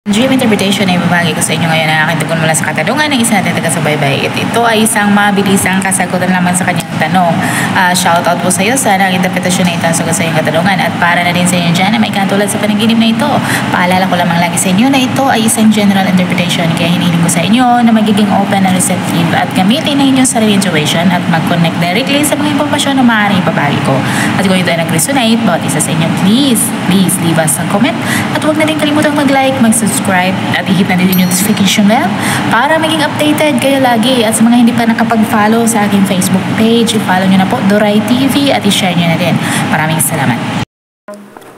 Dream interpretation ay ibabahagi ko sa inyo ngayon ang aking tugon mula sa katanungan ng isa natin taga-subaybay. Ito ay isang mabilisang kasagutan lamang sa kanyang tanong. Shoutout po sa iyo. Sana ang interpretasyon na ito ang sagot sa iyong katanungan. At para na din sa inyo dyan na may katulad sa panaginip na ito. Paalala ko lamang lagi sa inyo na ito ay isang general interpretation. Kaya hinihiling ko sa inyo na magiging open and receptive at gamitin ang inyong sarili intuition at mag-connect directly sa mga impormasyon na maaaring ibabahagi ko. At kung ito ay nag-resonate, bawat isa sa inyo, please leave us a comment. At huwag na din kalimutang mag-like, mag-subscribe at i-hit na din yung notification bell para maging updated kayo lagi. At sa mga hindi pa nakapag-follow sa aking Facebook page, i-follow nyo na po Doray TV at i-share nyo na din. Maraming salamat.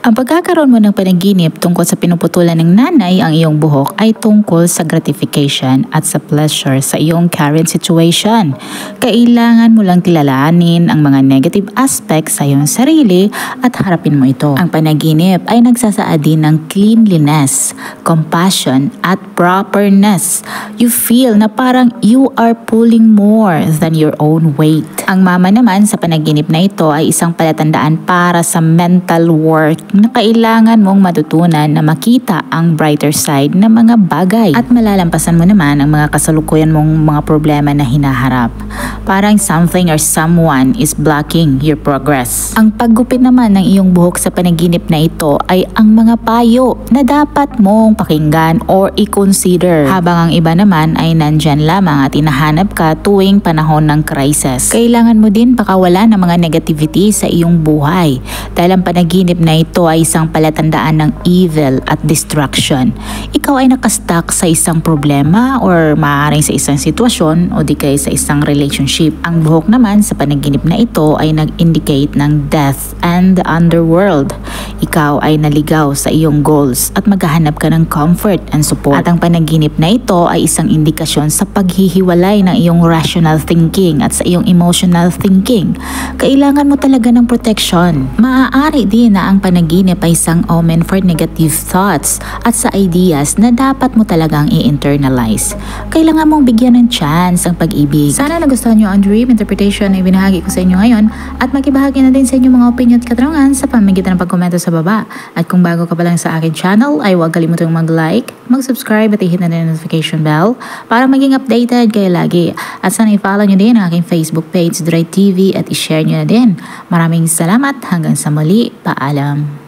Ang pagkakaroon mo ng panaginip tungkol sa pinuputulan ng nanay ang iyong buhok ay tungkol sa gratification at sa pleasure sa iyong current situation. Kailangan mo lang kilalanin ang mga negative aspects sa iyong sarili at harapin mo ito. Ang panaginip ay nagsasaad din ng cleanliness, compassion at properness. You feel na parang you are pulling more than your own weight. Ang mama naman sa panaginip na ito ay isang palatandaan para sa mental work na kailangan mong matutunan na makita ang brighter side ng mga bagay at malalampasan mo naman ang mga kasalukuyan mong mga problema na hinaharap. Parang something or someone is blocking your progress. Ang paggupit naman ng iyong buhok sa panaginip na ito ay ang mga payo na dapat mong pakinggan or i-consider, habang ang iba naman ay nandyan lamang at hinahanap ka tuwing panahon ng crisis. Kailangan mo din pakawalan ng mga negativity sa iyong buhay dahil ang panaginip na ito ay isang palatandaan ng evil at destruction. Ikaw ay nakastuck sa isang problema or maaaring sa isang sitwasyon o di kaya sa isang relationship. Ang buhok naman sa panaginip na ito ay nag-indicate ng death and the underworld. Ikaw ay naligaw sa iyong goals at maghahanap ka ng comfort and support. At ang panaginip na ito ay isang indikasyon sa paghihiwalay ng iyong rational thinking at sa iyong emotional thinking. Kailangan mo talaga ng protection. Maaari din na ang panaginip ay isang omen for negative thoughts at sa ideas na dapat mo talagang i-internalize. Kailangan mong bigyan ng chance ang pag-ibig. Sana nagustuhan nyo ang dream interpretation na ibinahagi ko sa inyo ngayon at makibahagi na din sa inyo mga opinion at katanungan sa pamamagitan ng pagkomento sa baba. At kung bago ka pa lang sa akin channel ay huwag kalimutang mag-like, mag-subscribe at i-hit na din ang notification bell para maging updated kayo lagi. At sana i-follow nyo din ang aking Facebook page Doray TV at i-share nyo na din. Maraming salamat, hanggang sa muli, paalam.